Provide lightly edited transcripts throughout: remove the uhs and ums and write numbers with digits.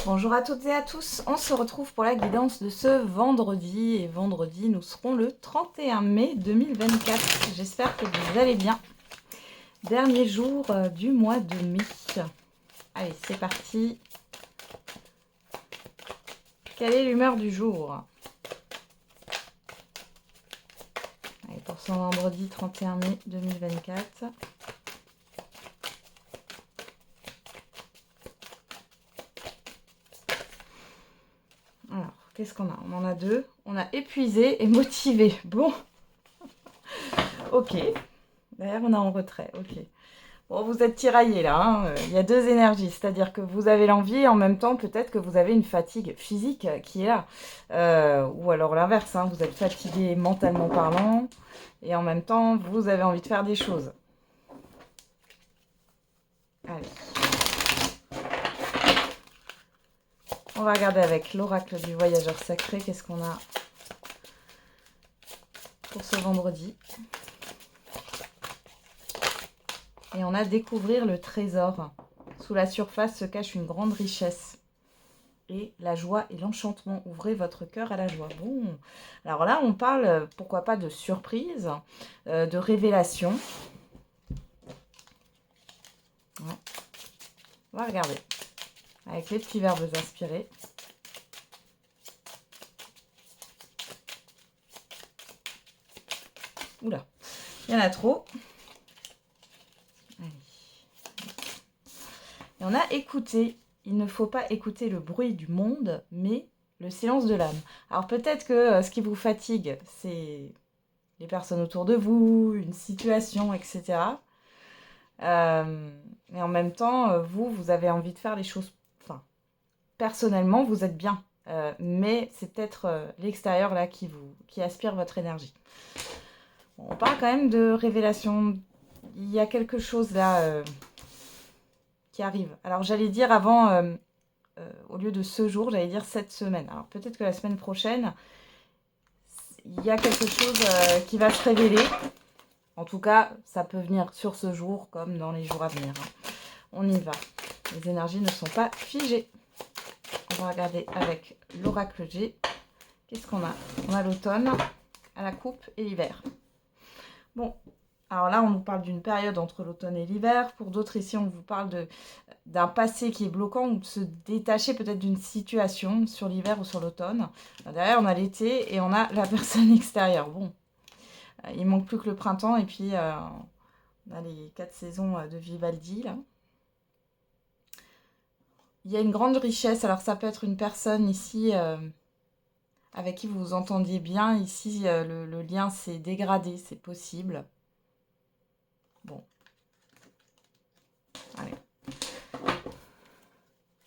Bonjour à toutes et à tous, on se retrouve pour la guidance de ce vendredi. Et vendredi, nous serons le 31 mai 2024. J'espère que vous allez bien. Dernier jour du mois de mai. Allez, c'est parti. Quelle est l'humeur du jour? Allez, pour ce vendredi 31 mai 2024. Alors, qu'est-ce qu'on a? On en a deux. On a épuisé et motivé. Bon. Ok. D'ailleurs, on a en retrait. Ok. Bon, vous êtes tiraillés là. Hein. Il y a deux énergies. C'est-à-dire que vous avez l'envie et en même temps, peut-être que vous avez une fatigue physique qui est là. Ou alors l'inverse. Hein. Vous êtes fatigué mentalement parlant. Et en même temps, vous avez envie de faire des choses. Allez. On va regarder avec l'oracle du voyageur sacré. Qu'est-ce qu'on a pour ce vendredi? Et on a découvrir le trésor. Sous la surface se cache une grande richesse. Et la joie et l'enchantement. Ouvrez votre cœur à la joie. Bon, alors là, on parle, pourquoi pas, de surprise, de révélation. Ouais. On va regarder. Avec les petits verbes inspirés. Oula, il y en a trop. Allez. Et on a écouté. Il ne faut pas écouter le bruit du monde, mais le silence de l'âme. Alors peut-être que ce qui vous fatigue, c'est les personnes autour de vous, une situation, etc. Mais en même temps, vous avez envie de faire les choses. Enfin, personnellement, vous êtes bien. Mais c'est peut-être l'extérieur là qui aspire votre énergie. Bon, on parle quand même de révélation. Il y a quelque chose là qui arrive. Alors j'allais dire avant, au lieu de ce jour, j'allais dire cette semaine. Alors peut-être que la semaine prochaine, il y a quelque chose qui va se révéler. En tout cas, ça peut venir sur ce jour comme dans les jours à venir. Hein. On y va. Les énergies ne sont pas figées. On va regarder avec l'oracle G. Qu'est-ce qu'on a? On a l'automne, à la coupe et l'hiver. Bon, alors là, on nous parle d'une période entre l'automne et l'hiver. Pour d'autres, ici, on vous parle d'un passé qui est bloquant ou de se détacher peut-être d'une situation sur l'hiver ou sur l'automne. Derrière, on a l'été et on a la personne extérieure. Bon, il manque plus que le printemps et puis on a les 4 saisons de Vivaldi, là. Il y a une grande richesse. Alors, ça peut être une personne ici avec qui vous vous entendiez bien. Ici, le lien s'est dégradé, c'est possible. Bon. Allez.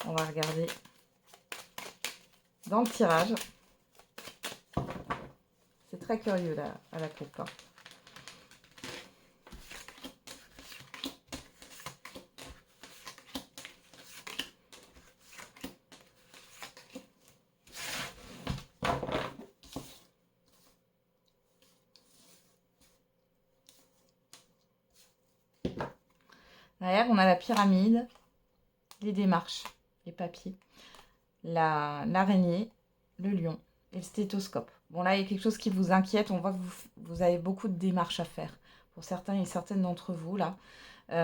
On va regarder dans le tirage. C'est très curieux, là, à la coupe. Hein. Derrière, on a la pyramide, les démarches, les papiers, l'araignée, le lion et le stéthoscope. Bon, là, il y a quelque chose qui vous inquiète. On voit que vous avez beaucoup de démarches à faire. Pour certains et certaines d'entre vous, là. Il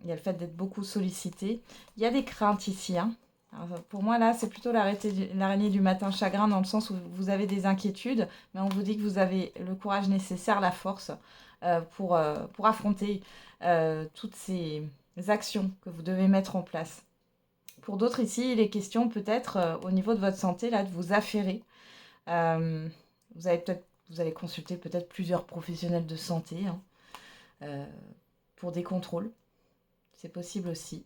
y a le fait d'être beaucoup sollicité. Il y a des craintes ici. Hein. Alors, pour moi, là, c'est plutôt l'araignée du matin chagrin dans le sens où vous avez des inquiétudes, mais on vous dit que vous avez le courage nécessaire, la force pour affronter toutes ces actions que vous devez mettre en place. Pour d'autres ici, il est question peut-être au niveau de votre santé là de vous affairer. Euh, vous allez consulter peut-être plusieurs professionnels de santé hein, pour des contrôles. C'est possible aussi.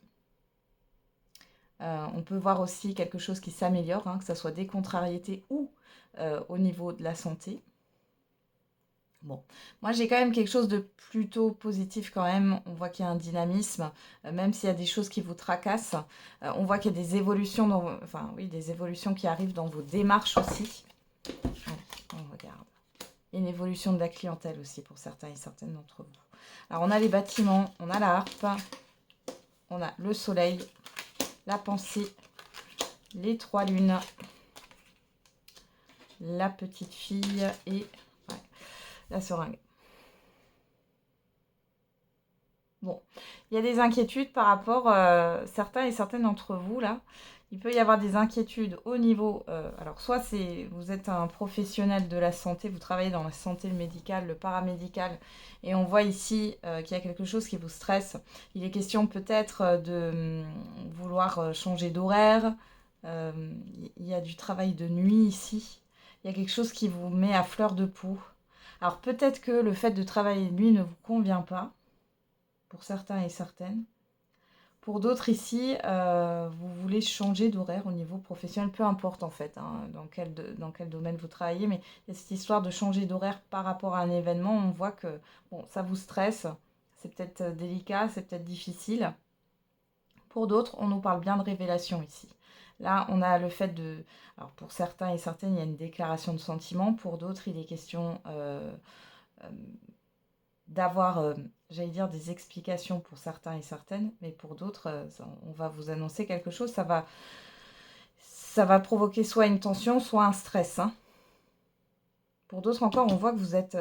On peut voir aussi quelque chose qui s'améliore, hein, que ce soit des contrariétés ou au niveau de la santé. Bon, moi j'ai quand même quelque chose de plutôt positif quand même. On voit qu'il y a un dynamisme, même s'il y a des choses qui vous tracassent. On voit qu'il y a des évolutions, des évolutions qui arrivent dans vos démarches aussi. Allez, on regarde. Et une évolution de la clientèle aussi pour certains et certaines d'entre vous. Alors on a les bâtiments, on a la harpe, on a le soleil, la pensée, les 3 lunes. La petite fille et la seringue. Bon, il y a des inquiétudes par rapport, certains et certaines d'entre vous, là. Il peut y avoir des inquiétudes au niveau... alors, soit vous êtes un professionnel de la santé, vous travaillez dans la santé, le médical, le paramédical, et on voit ici qu'il y a quelque chose qui vous stresse. Il est question peut-être de vouloir changer d'horaire. Il y a du travail de nuit ici. Il y a quelque chose qui vous met à fleur de peau. Alors, peut-être que le fait de travailler de nuit ne vous convient pas, pour certains et certaines. Pour d'autres ici, vous voulez changer d'horaire au niveau professionnel, peu importe en fait dans quel domaine vous travaillez, mais il y a cette histoire de changer d'horaire par rapport à un événement. On voit que bon, ça vous stresse, c'est peut-être délicat, c'est peut-être difficile. Pour d'autres, on nous parle bien de révélation ici. Là, on a le fait de... Alors pour certains et certaines, il y a une déclaration de sentiment. Pour d'autres, il est question d'avoir, j'allais dire, des explications pour certains et certaines, mais pour d'autres, on va vous annoncer quelque chose, ça va provoquer soit une tension, soit un stress. Hein. Pour d'autres encore, on voit que vous êtes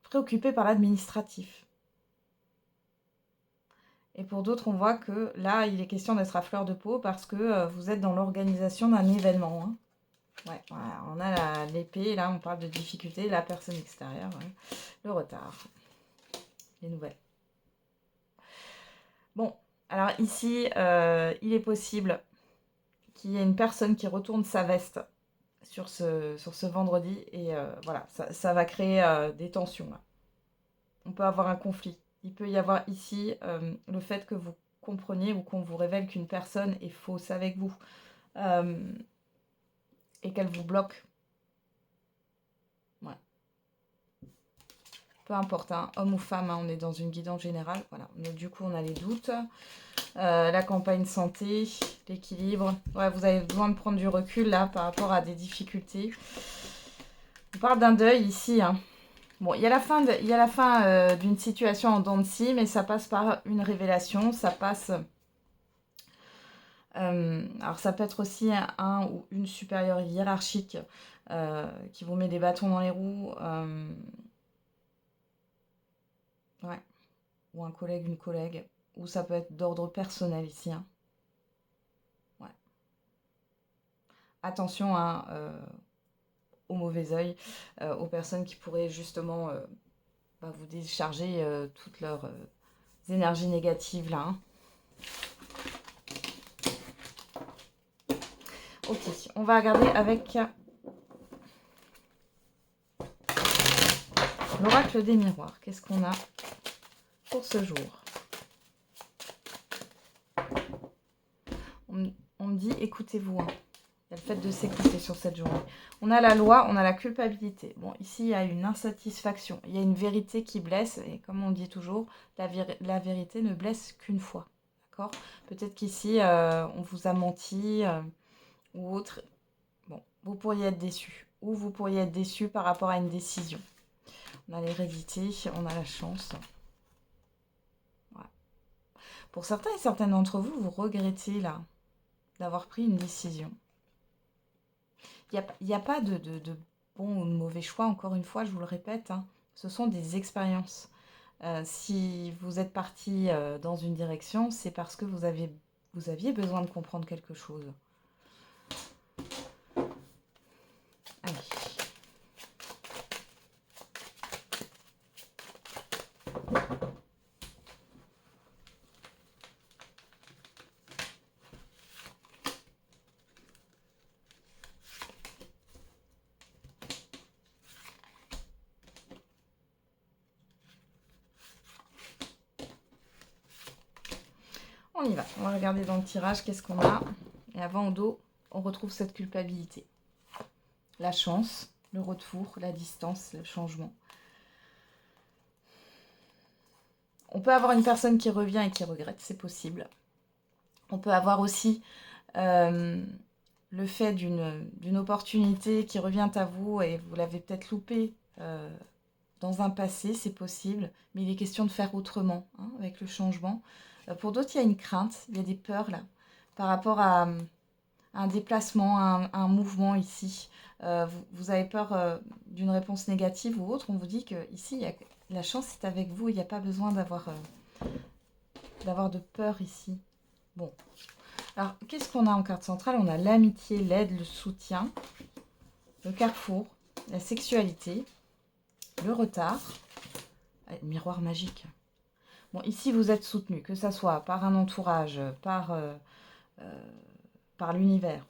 préoccupé par l'administratif. Et pour d'autres, on voit que là, il est question d'être à fleur de peau parce que vous êtes dans l'organisation d'un événement. Hein. Ouais, voilà, on a l'épée, là on parle de difficulté, la personne extérieure, ouais. Le retard, les nouvelles. Bon, alors ici, il est possible qu'il y ait une personne qui retourne sa veste sur ce vendredi et voilà, ça va créer des tensions. Là. On peut avoir un conflit. Il peut y avoir ici le fait que vous compreniez ou qu'on vous révèle qu'une personne est fausse avec vous et qu'elle vous bloque. Ouais. Peu importe, hein, homme ou femme, hein, on est dans une guidance générale. Voilà. Donc, du coup, on a les doutes. La campagne santé, l'équilibre. Ouais, vous avez besoin de prendre du recul là par rapport à des difficultés. On parle d'un deuil ici. Hein. Bon, il y a la fin d'une situation en dents de scie, mais ça passe par une révélation. Ça passe... alors ça peut être aussi un ou une supérieure hiérarchique qui vous met des bâtons dans les roues. Ouais. Ou un collègue, une collègue. Ou ça peut être d'ordre personnel ici. Hein. Ouais. Attention au mauvais œil, aux personnes qui pourraient justement vous décharger toutes leurs énergies négatives là. Hein. Ok, on va regarder avec l'oracle des miroirs. Qu'est-ce qu'on a pour ce jour? On me dit, écoutez-vous. Hein. Il y a le fait de s'écouter sur cette journée. On a la loi, on a la culpabilité. Bon, ici, il y a une insatisfaction. Il y a une vérité qui blesse. Et comme on dit toujours, la vérité ne blesse qu'une fois. D'accord? Peut-être qu'ici, on vous a menti ou autre. Bon, vous pourriez être déçu. Ou vous pourriez être déçu par rapport à une décision. On a l'hérédité, on a la chance. Voilà. Pour certains et certaines d'entre vous, vous regrettez là d'avoir pris une décision. Il n'y a pas de bon ou de mauvais choix, encore une fois, je vous le répète. Hein. Ce sont des expériences. Si vous êtes parti dans une direction, c'est parce que vous aviez besoin de comprendre quelque chose. Allez. On y va. On va regarder dans le tirage qu'est-ce qu'on a. Et avant, au dos, on retrouve cette culpabilité. La chance, le retour, la distance, le changement. On peut avoir une personne qui revient et qui regrette, c'est possible. On peut avoir aussi le fait d'une opportunité qui revient à vous et vous l'avez peut-être loupée dans un passé, c'est possible. Mais il est question de faire autrement avec le changement. Pour d'autres, il y a une crainte, il y a des peurs là, par rapport à un déplacement, un mouvement ici. Vous avez peur d'une réponse négative ou autre. On vous dit que ici, la chance est avec vous. Il n'y a pas besoin d'avoir de peur ici. Bon. Alors, qu'est-ce qu'on a en carte centrale? On a l'amitié, l'aide, le soutien, le carrefour, la sexualité, le retard, le miroir magique. Bon, ici, vous êtes soutenu, que ce soit par un entourage, par l'univers.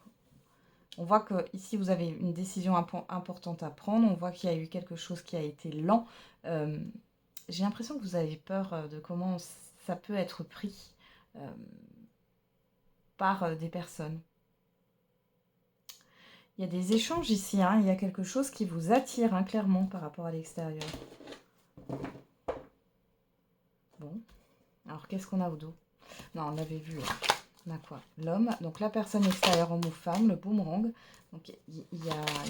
On voit que ici, vous avez une décision importante à prendre. On voit qu'il y a eu quelque chose qui a été lent. J'ai l'impression que vous avez peur de comment ça peut être pris par des personnes. Il y a des échanges ici, hein. Il y a quelque chose qui vous attire, hein, clairement, par rapport à l'extérieur. Bon. Alors, qu'est-ce qu'on a au dos? Non, on l'avait vu. On a quoi? L'homme. Donc, la personne extérieure, homme ou femme, le boomerang. Donc, il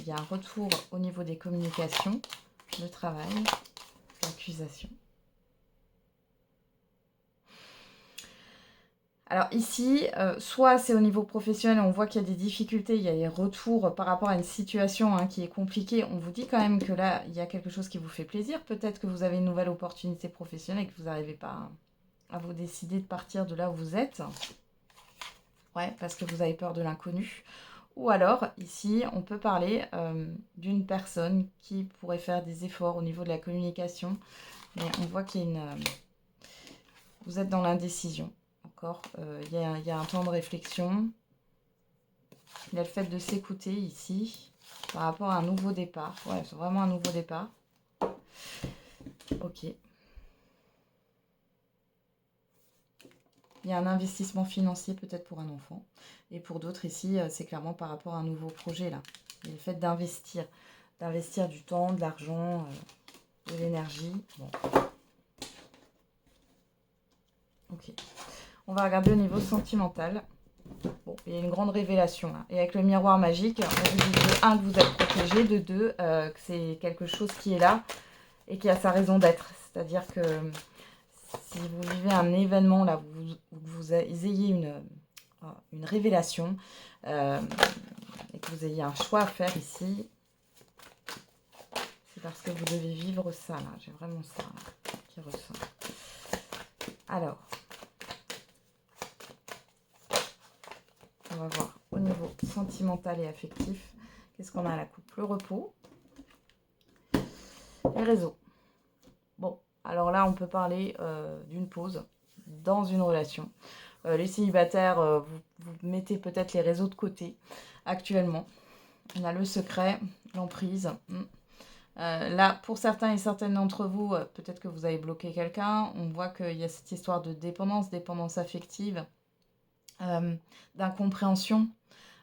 y a un retour au niveau des communications, le travail, l'accusation. Alors ici, soit c'est au niveau professionnel, on voit qu'il y a des difficultés, il y a des retours par rapport à une situation qui est compliquée. On vous dit quand même que là, il y a quelque chose qui vous fait plaisir. Peut-être que vous avez une nouvelle opportunité professionnelle et que vous n'arrivez pas à vous décider de partir de là où vous êtes. Ouais, parce que vous avez peur de l'inconnu. Ou alors, ici, on peut parler d'une personne qui pourrait faire des efforts au niveau de la communication. Mais on voit qu'il y a vous êtes dans l'indécision. Il y a un temps de réflexion. Il y a le fait de s'écouter ici par rapport à un nouveau départ. Ouais, c'est vraiment un nouveau départ. Ok. Il y a un investissement financier peut-être pour un enfant. Et pour d'autres ici, c'est clairement par rapport à un nouveau projet là. Il y a le fait d'investir. D'investir du temps, de l'argent, de l'énergie. Bon. Ok. On va regarder au niveau sentimental. Bon, il y a une grande révélation là. Et avec le miroir magique, on vous dit de 1 que vous êtes protégé, de 2 que c'est quelque chose qui est là et qui a sa raison d'être. C'est-à-dire que si vous vivez un événement là, vous ayez une révélation et que vous ayez un choix à faire ici, c'est parce que vous devez vivre ça là. J'ai vraiment ça là, qui ressort. Alors, on va voir au niveau sentimental et affectif. Qu'est-ce qu'on a à la coupe? Le repos. Les réseaux. Bon, alors là, on peut parler d'une pause dans une relation. Les célibataires, vous mettez peut-être les réseaux de côté actuellement. On a le secret, l'emprise. Là, pour certains et certaines d'entre vous, peut-être que vous avez bloqué quelqu'un. On voit qu'il y a cette histoire de dépendance affective, d'incompréhension.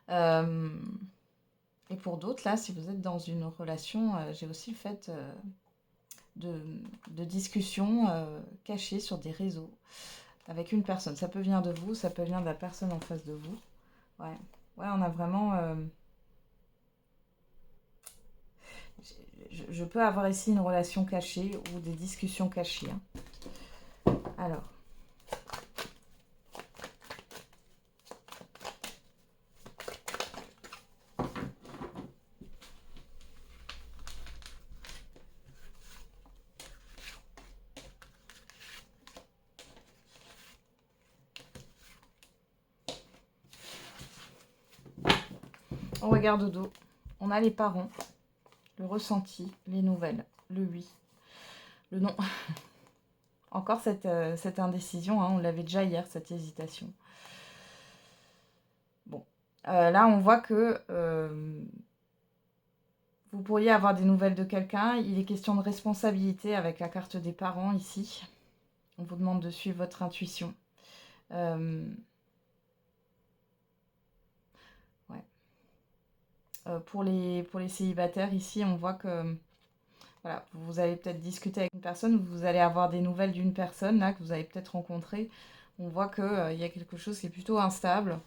Et pour d'autres, là, si vous êtes dans une relation, j'ai aussi le fait de discussions cachées sur des réseaux avec une personne. Ça peut venir de vous, ça peut venir de la personne en face de vous. Ouais, on a vraiment... je peux avoir ici une relation cachée ou des discussions cachées. Hein. Alors... On regarde au dos. On a les parents, le ressenti, les nouvelles, le oui, le non. Encore cette indécision, hein, on l'avait déjà hier, cette hésitation. Bon, là on voit que vous pourriez avoir des nouvelles de quelqu'un. Il est question de responsabilité avec la carte des parents ici. On vous demande de suivre votre intuition. Pour les célibataires, ici, on voit que voilà, vous allez peut-être discuter avec une personne, vous allez avoir des nouvelles d'une personne là, que vous avez peut-être rencontrée. On voit qu'il y a quelque chose qui est plutôt instable.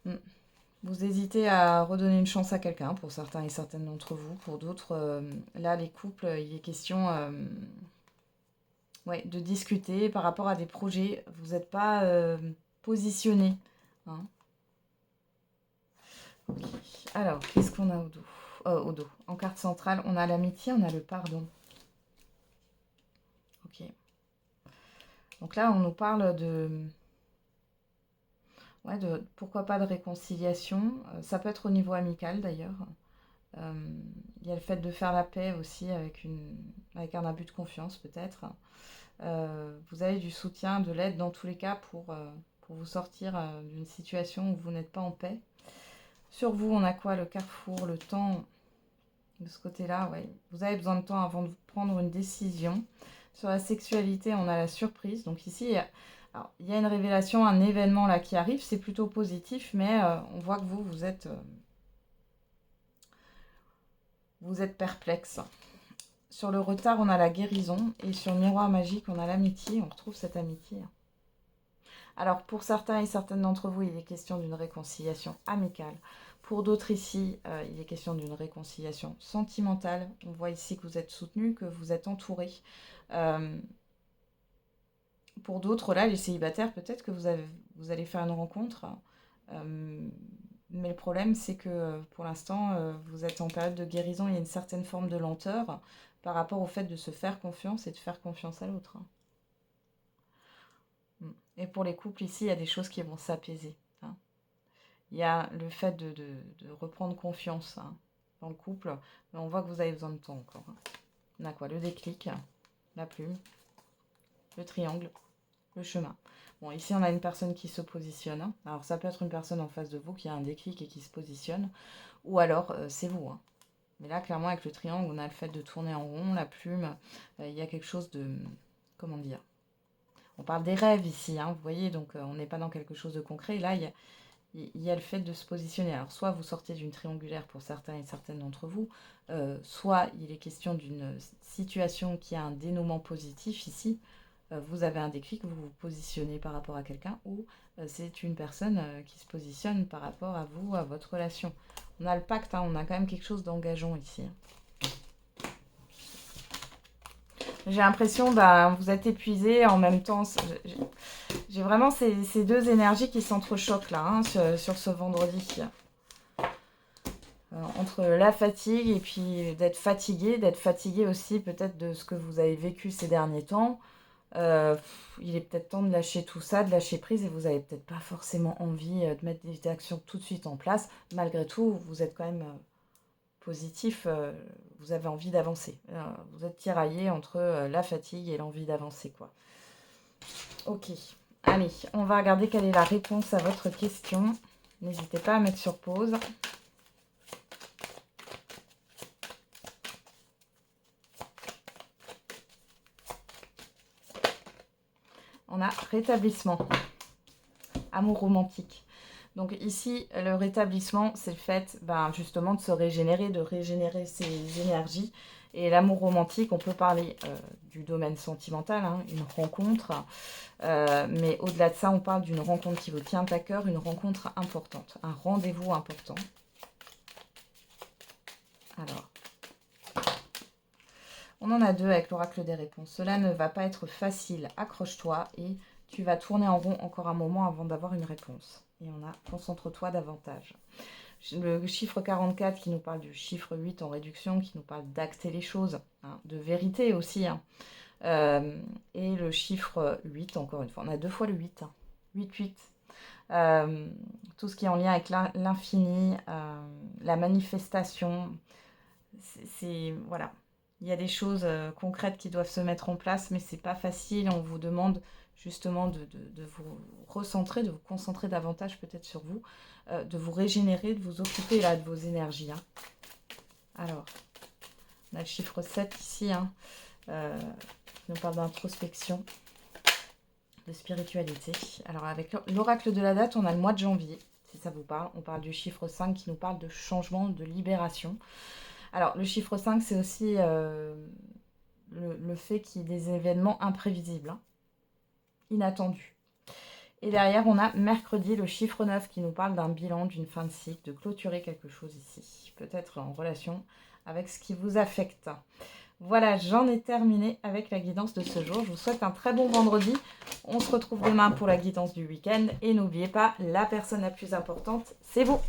Vous hésitez à redonner une chance à quelqu'un, pour certains et certaines d'entre vous. Pour d'autres, là, les couples, il est question de discuter par rapport à des projets. Vous n'êtes pas positionné. Hein. Alors, qu'est-ce qu'on a au dos? En carte centrale, on a l'amitié, on a le pardon. Ok. Donc là, on nous parle ouais, pourquoi pas de réconciliation. Ça peut être au niveau amical d'ailleurs. Il y a le fait de faire la paix aussi avec un abus de confiance peut-être. Vous avez du soutien, de l'aide dans tous les cas pour vous sortir d'une situation où vous n'êtes pas en paix. Sur vous, on a quoi? Le carrefour, le temps. De ce côté-là, ouais. Vous avez besoin de temps avant de prendre une décision. Sur la sexualité, on a la surprise. Donc ici, il y a une révélation, un événement là qui arrive. C'est plutôt positif, mais on voit que vous êtes perplexe. Sur le retard, on a la guérison. Et sur le miroir magique, on a l'amitié. On retrouve cette amitié. Alors, pour certains et certaines d'entre vous, il est question d'une réconciliation amicale. Pour d'autres ici, il est question d'une réconciliation sentimentale. On voit ici que vous êtes soutenu, que vous êtes entouré. Pour d'autres, là, les célibataires, peut-être que vous allez faire une rencontre. Mais le problème, c'est que pour l'instant, vous êtes en période de guérison. Il y a une certaine forme de lenteur par rapport au fait de se faire confiance et de faire confiance à l'autre. Et pour les couples, ici, il y a des choses qui vont s'apaiser. Il y a le fait de reprendre confiance dans le couple. Mais on voit que vous avez besoin de temps encore. On a quoi? Le déclic, la plume, le triangle, le chemin. Bon, ici, on a une personne qui se positionne. Alors, ça peut être une personne en face de vous qui a un déclic et qui se positionne. Ou alors, c'est vous. Mais là, clairement, avec le triangle, on a le fait de tourner en rond, la plume. Il y a quelque chose de... Comment dire? On parle des rêves ici, vous voyez, donc on n'est pas dans quelque chose de concret. Là, il y a le fait de se positionner. Alors, soit vous sortez d'une triangulaire pour certains et certaines d'entre vous, soit il est question d'une situation qui a un dénouement positif ici. Vous avez un déclic, vous vous positionnez par rapport à quelqu'un, ou c'est une personne qui se positionne par rapport à vous, à votre relation. On a le pacte, on a quand même quelque chose d'engageant ici. J'ai l'impression, vous êtes épuisé en même temps. J'ai vraiment ces deux énergies qui s'entrechoquent là, sur ce vendredi. Entre la fatigue et puis d'être fatigué aussi peut-être de ce que vous avez vécu ces derniers temps. Il est peut-être temps de lâcher tout ça, de lâcher prise, et vous n'avez peut-être pas forcément envie de mettre des actions tout de suite en place. Malgré tout, vous êtes quand même... positif, vous avez envie d'avancer. Vous êtes tiraillé entre la fatigue et l'envie d'avancer, quoi. Ok, allez, on va regarder quelle est la réponse à votre question. N'hésitez pas à mettre sur pause. On a rétablissement, amour romantique. Donc ici, le rétablissement, c'est le fait justement de se régénérer, de régénérer ses énergies. Et l'amour romantique, on peut parler du domaine sentimental, une rencontre. Mais au-delà de ça, on parle d'une rencontre qui vous tient à cœur, une rencontre importante, un rendez-vous important. Alors, on en a deux avec l'oracle des réponses. Cela ne va pas être facile, accroche-toi et tu vas tourner en rond encore un moment avant d'avoir une réponse. Et on a concentre-toi davantage. Le chiffre 44 qui nous parle du chiffre 8 en réduction, qui nous parle d'acter les choses, de vérité aussi. Et le chiffre 8, encore une fois, on a deux fois le 8. 8-8. Tout ce qui est en lien avec l'infini, la manifestation. Voilà. Il y a des choses concrètes qui doivent se mettre en place, mais c'est pas facile. On vous demande justement de vous recentrer, de vous concentrer davantage peut-être sur vous, de vous régénérer, de vous occuper là de vos énergies. Alors, on a le chiffre 7 ici, qui nous parle d'introspection, de spiritualité. Alors, avec l'oracle de la date, on a le mois de janvier, si ça vous parle. On parle du chiffre 5 qui nous parle de changement, de libération. Alors, le chiffre 5, c'est aussi le fait qu'il y ait des événements imprévisibles, inattendus. Et derrière, on a mercredi, le chiffre 9, qui nous parle d'un bilan, d'une fin de cycle, de clôturer quelque chose ici. Peut-être en relation avec ce qui vous affecte. Voilà, j'en ai terminé avec la guidance de ce jour. Je vous souhaite un très bon vendredi. On se retrouve demain pour la guidance du week-end. Et n'oubliez pas, la personne la plus importante, c'est vous.